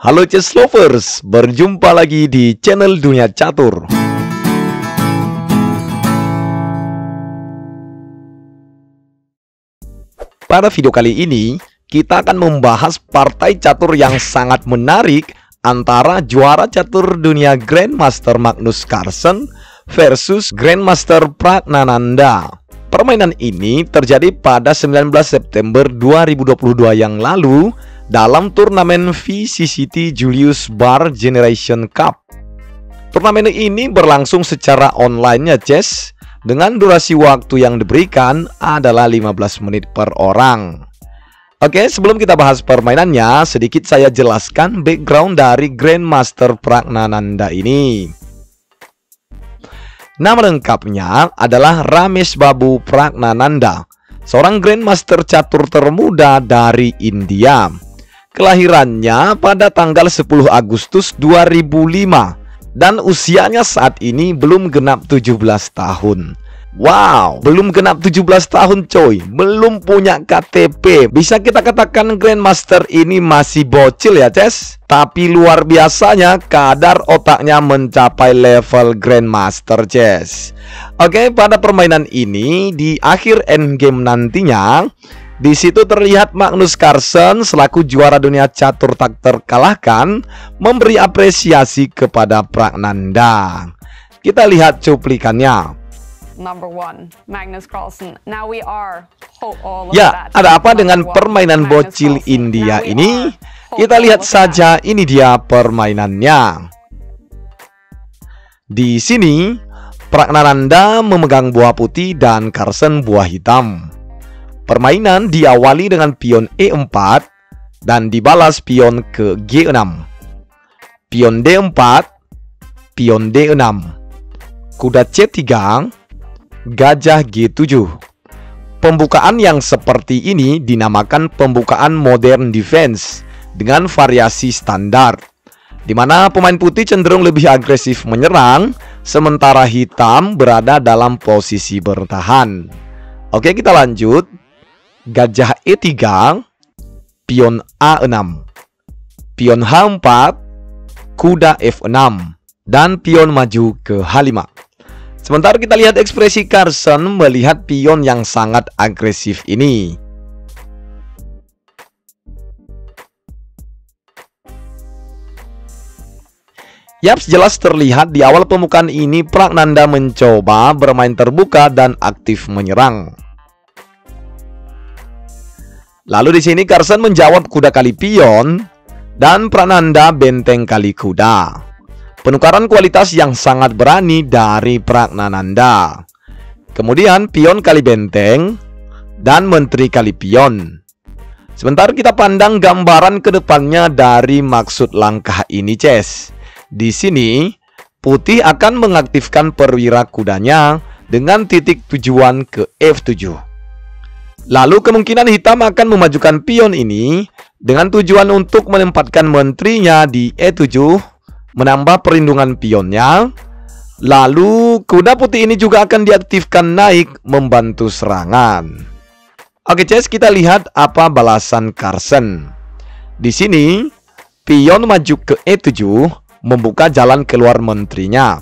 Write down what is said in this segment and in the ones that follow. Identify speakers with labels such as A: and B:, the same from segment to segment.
A: Halo chess lovers, berjumpa lagi di channel Dunia Catur. Pada video kali ini, kita akan membahas partai catur yang sangat menarik antara juara catur dunia Grandmaster Magnus Carlsen versus Grandmaster Pragnananda. Permainan ini terjadi pada 19 September 2022 yang lalu dalam turnamen VCCT Julius Baer Generation Cup. Turnamen ini berlangsung secara online ya chess, dengan durasi waktu yang diberikan adalah 15 menit per orang. Oke, sebelum kita bahas permainannya, sedikit saya jelaskan background dari Grandmaster Pragnananda ini. Nama lengkapnya adalah Ramesh Babu Pragnananda, seorang Grandmaster catur termuda dari India. Kelahirannya pada tanggal 10 Agustus 2005 dan usianya saat ini belum genap 17 tahun. Wow, belum genap 17 tahun coy, belum punya KTP. Bisa kita katakan Grandmaster ini masih bocil ya chess. Tapi luar biasanya kadar otaknya mencapai level Grandmaster chess. Oke, pada permainan ini di akhir endgame nantinya, di situ terlihat Magnus Carlsen selaku juara dunia catur tak terkalahkan memberi apresiasi kepada Pragnananda. Kita lihat cuplikannya.
B: Number one, Magnus Carlsen. Now we are all
A: ya, ada apa dengan permainan bocil India ini? Kita lihat saja, ini dia permainannya. Di sini, Pragnananda memegang buah putih dan Carlsen buah hitam. Permainan diawali dengan pion E4 dan dibalas pion ke G6. Pion D4, pion D6, kuda C3, gajah G7. Pembukaan yang seperti ini dinamakan pembukaan modern defense dengan variasi standar, di mana pemain putih cenderung lebih agresif menyerang, sementara hitam berada dalam posisi bertahan. Oke, kita lanjut. Gajah E3, pion A6, pion H4, kuda F6, dan pion maju ke H5. Sementara kita lihat ekspresi Carlsen melihat pion yang sangat agresif ini. Yaps, jelas terlihat di awal pembukaan ini Pragnananda mencoba bermain terbuka dan aktif menyerang. Lalu di sini Carlsen menjawab kuda kali pion dan Pragnananda benteng kali kuda. Penukaran kualitas yang sangat berani dari Pragnananda. Kemudian pion kali benteng dan menteri kali pion. Sebentar kita pandang gambaran ke depannya dari maksud langkah ini chess. Di sini putih akan mengaktifkan perwira kudanya dengan titik tujuan ke F7. Lalu kemungkinan hitam akan memajukan pion ini dengan tujuan untuk menempatkan menterinya di E7, menambah perlindungan pionnya. Lalu kuda putih ini juga akan diaktifkan naik membantu serangan. Oke chess, kita lihat apa balasan Carlsen. Di sini pion maju ke E7 membuka jalan keluar menterinya.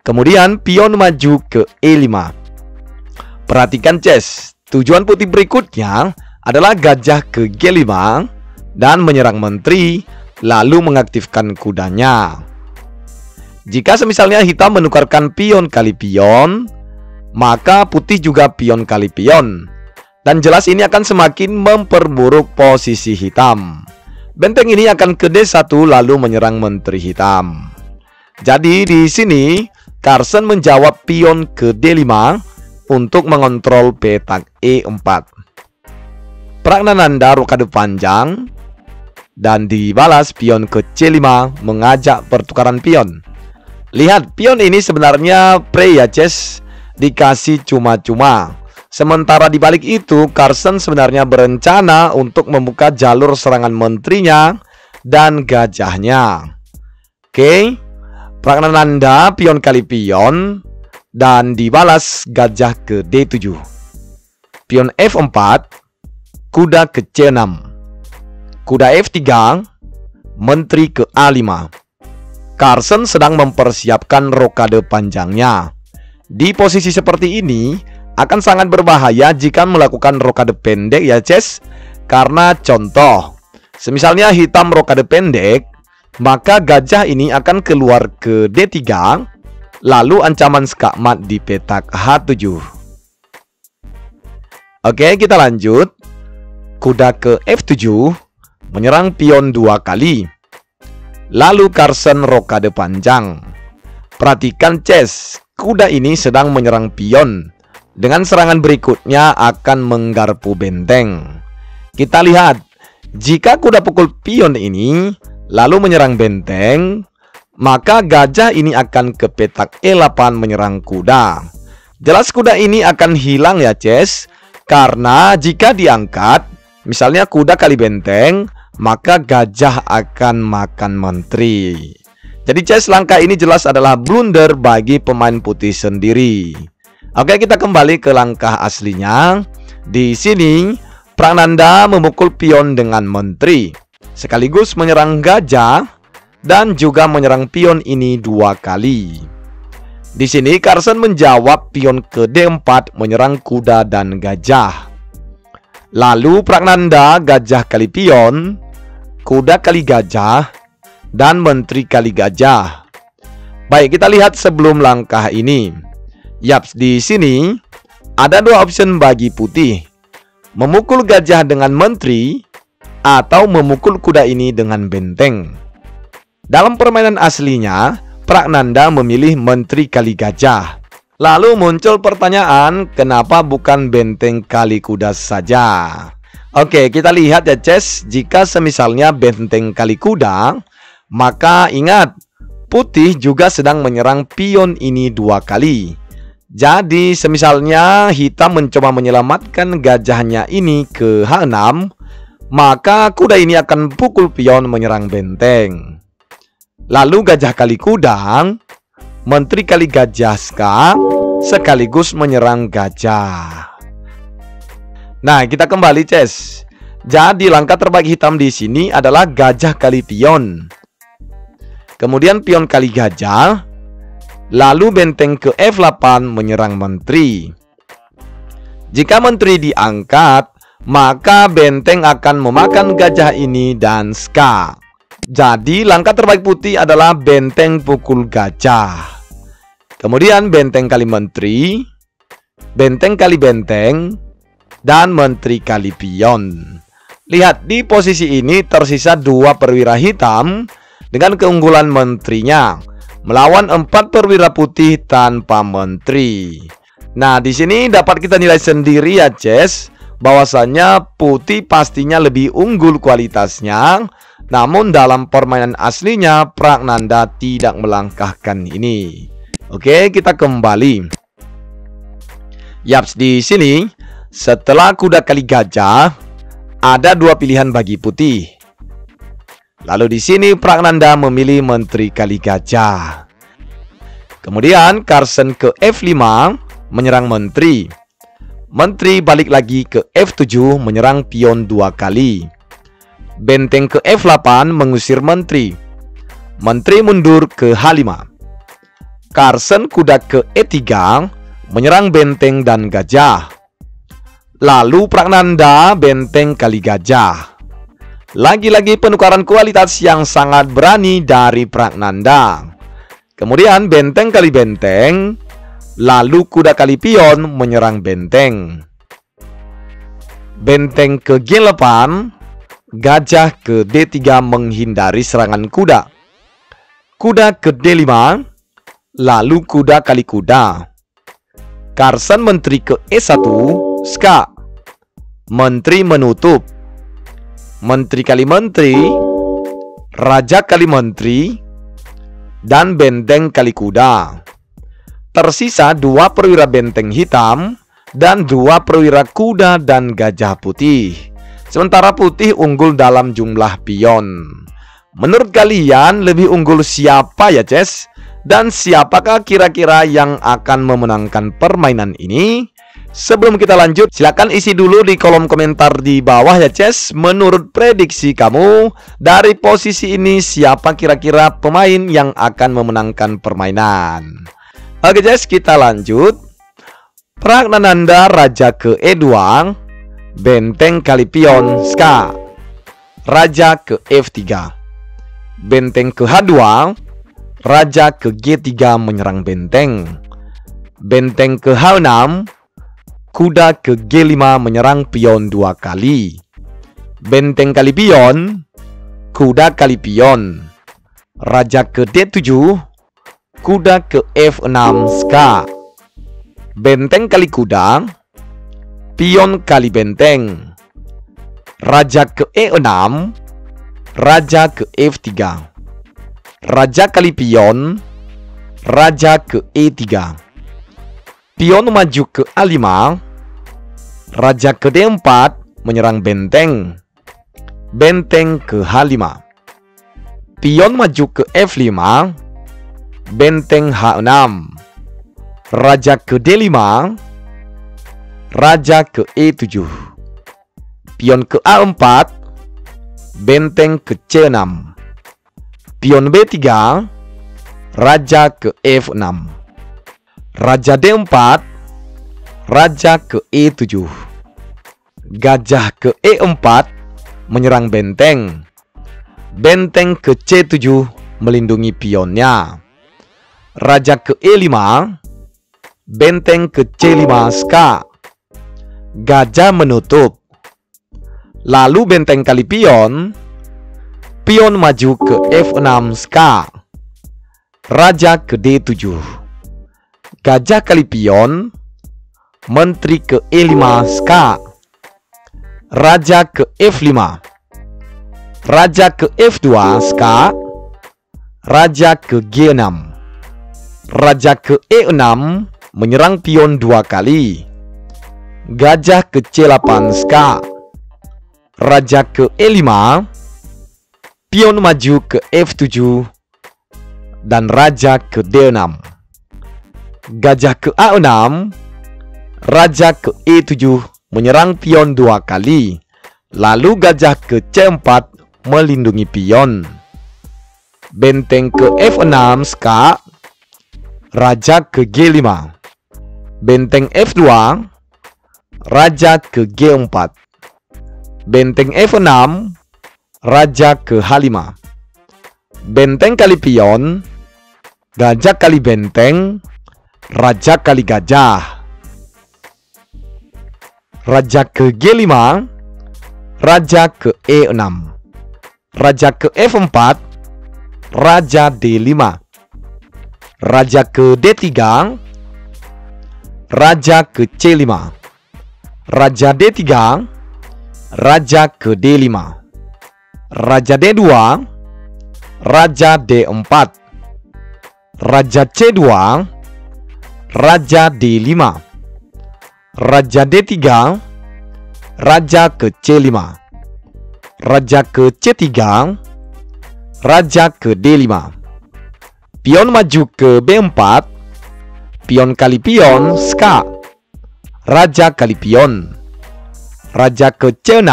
A: Kemudian pion maju ke E5. Perhatikan chess, tujuan putih berikutnya adalah gajah ke G5 dan menyerang menteri, lalu mengaktifkan kudanya. Jika semisalnya hitam menukarkan pion kali pion, maka putih juga pion kali pion. Dan jelas ini akan semakin memperburuk posisi hitam. Benteng ini akan ke D1 lalu menyerang menteri hitam. Jadi di sini Carlsen menjawab pion ke D5 untuk mengontrol petak E4. Pragnananda rokade panjang dan dibalas pion ke C5 mengajak pertukaran pion. Lihat, pion ini sebenarnya pre ya chess, dikasih cuma-cuma. Sementara di balik itu Carlsen sebenarnya berencana untuk membuka jalur serangan menterinya dan gajahnya. Oke, Pragnananda pion kali pion dan dibalas gajah ke D7. Pion F4, kuda ke C6, kuda F3, menteri ke A5. Carson sedang mempersiapkan rokade panjangnya. Di posisi seperti ini akan sangat berbahaya jika melakukan rokade pendek ya Ces. Karena contoh, semisalnya hitam rokade pendek, maka gajah ini akan keluar ke D3, lalu ancaman skakmat di petak H7. Oke, kita lanjut. Kuda ke F7, menyerang pion 2 kali. Lalu Carson rokade panjang. Perhatikan Ces, kuda ini sedang menyerang pion. Dengan serangan berikutnya akan menggarpu benteng. Kita lihat, jika kuda pukul pion ini lalu menyerang benteng, maka gajah ini akan ke petak E8 menyerang kuda. Jelas kuda ini akan hilang ya Ces, karena jika diangkat, misalnya kuda kali benteng, maka gajah akan makan menteri. Jadi Ces, langkah ini jelas adalah blunder bagi pemain putih sendiri. Oke, kita kembali ke langkah aslinya. Di sini Prananda memukul pion dengan menteri, sekaligus menyerang gajah dan juga menyerang pion ini 2 kali. Di sini Carson menjawab pion ke D4 menyerang kuda dan gajah. Lalu Prananda gajah kali pion, kuda kali gajah, dan menteri kali gajah. Baik, kita lihat sebelum langkah ini. Yaps, di sini ada 2 option bagi putih. Memukul gajah dengan menteri atau memukul kuda ini dengan benteng. Dalam permainan aslinya, Prananda memilih menteri kali gajah. Lalu muncul pertanyaan, kenapa bukan benteng kali kuda saja? Oke, kita lihat ya Ces, jika semisalnya benteng kali kuda, maka ingat, putih juga sedang menyerang pion ini 2 kali. Jadi semisalnya hitam mencoba menyelamatkan gajahnya ini ke H6, maka kuda ini akan pukul pion menyerang benteng. Lalu gajah kali kuda, menteri kali gajah sekaligus menyerang gajah. Nah, kita kembali Ces. Jadi langkah terbaik hitam di sini adalah gajah kali pion. Kemudian pion kali gajah. Lalu benteng ke F8 menyerang menteri. Jika menteri diangkat, maka benteng akan memakan gajah ini dan ska. Jadi langkah terbaik putih adalah benteng pukul gajah. Kemudian benteng kali menteri, benteng kali benteng, dan menteri kali pion. Lihat, di posisi ini tersisa 2 perwira hitam dengan keunggulan menterinya melawan 4 perwira putih tanpa menteri. Nah, di sini dapat kita nilai sendiri ya Ces, bahwasannya putih pastinya lebih unggul kualitasnya. Namun dalam permainan aslinya Prananda tidak melangkahkan ini. Oke, kita kembali. Yaps, di sini setelah kuda kali gajah ada 2 pilihan bagi putih. Lalu di sini Prananda memilih menteri kali gajah. Kemudian Carson ke F5 menyerang menteri. Menteri balik lagi ke F7 menyerang pion 2 kali. Benteng ke F8 mengusir menteri. Menteri mundur ke H5. Carson kuda ke E3 menyerang benteng dan gajah. Lalu Prananda benteng kali gajah. Lagi-lagi penukaran kualitas yang sangat berani dari Prananda. Kemudian benteng kali benteng, lalu kuda kali pion menyerang benteng. Benteng ke G8, gajah ke D3 menghindari serangan kuda. Kuda ke D5, lalu kuda kali kuda. Carson menteri ke E1, ska. Menteri menutup. Menteri kali menteri, raja kali menteri, dan benteng kali kuda. Tersisa 2 perwira benteng hitam dan 2 perwira kuda dan gajah putih. Sementara putih unggul dalam jumlah pion. Menurut kalian lebih unggul siapa ya Ces? Dan siapakah kira-kira yang akan memenangkan permainan ini? Sebelum kita lanjut, silakan isi dulu di kolom komentar di bawah ya Ces. Menurut prediksi kamu, dari posisi ini siapa kira-kira pemain yang akan memenangkan permainan? Oke Ces, kita lanjut. Pragnananda Raja ke E2, benteng kali pion Ska. Raja ke F3, benteng ke H2, Raja ke G3 menyerang benteng. Benteng ke H6, kuda ke G5 menyerang pion 2 kali. Benteng kali pion, kuda kali pion. Raja ke D7, kuda ke F6 Ska. Benteng kali kuda, pion kali benteng. Raja ke E6, raja ke F3. Raja kali pion, raja ke E3. Pion maju ke A5, raja ke D4 menyerang benteng. Benteng ke H5. Pion maju ke F5, benteng H6. Raja ke D5, raja ke E7. Pion ke A4, benteng ke C6. Pion B3, raja ke F6. Raja D4, raja ke E7. Gajah ke E4 menyerang benteng. Benteng ke C7 melindungi pionnya. Raja ke E5, benteng ke C5 Ska. Gajah menutup. Lalu benteng kali pion, pion maju ke F6 Ska. Raja ke D7. Gajah kali pion, menteri ke E5 Ska. Raja ke F5. Raja ke F2 Ska. Raja ke G6. Raja ke E6 menyerang pion 2 kali. Gajah ke C8 Ska. Raja ke E5, pion maju ke F7, dan raja ke D6. Gajah ke A6, raja ke E7 menyerang pion 2 kali. Lalu gajah ke C4 melindungi pion. Benteng ke F6 Ska. Raja ke G5. Benteng F2, raja ke G4. Benteng F6, raja ke H5. Benteng kali pion, gajah kali benteng, raja kali gajah. Raja ke G5, raja ke E6. Raja ke F4, raja D5. Raja ke D3, raja ke C5. Raja D3, raja ke D5. Raja D2, raja D4. Raja C2, raja D5. Raja D3, raja ke C5. Raja ke C3, raja ke D5. Pion maju ke B4, pion kali pion Ska. Raja kali pion. Raja ke C6,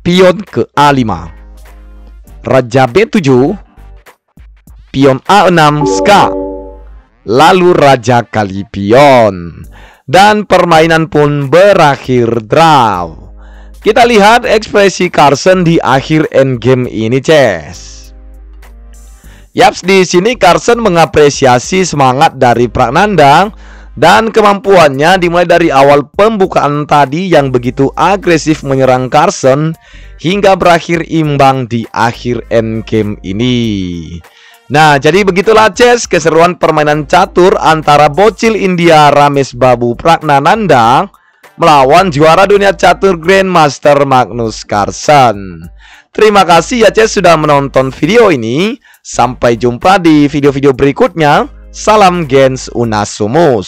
A: pion ke A5. Raja B7, pion A6 Ska. Lalu raja kali pion. Dan permainan pun berakhir draw. Kita lihat ekspresi Carson di akhir endgame ini, Ces. Yaps, di sini Carson mengapresiasi semangat dari Pragnanda dan kemampuannya dimulai dari awal pembukaan tadi yang begitu agresif menyerang Carson hingga berakhir imbang di akhir endgame ini. Nah, jadi begitulah Ces, keseruan permainan catur antara bocil India Ramesh Babu Pragnananda melawan juara dunia catur Grandmaster Magnus Carlsen. Terima kasih ya Ces sudah menonton video ini. Sampai jumpa di video-video berikutnya. Salam Gens Unasumus.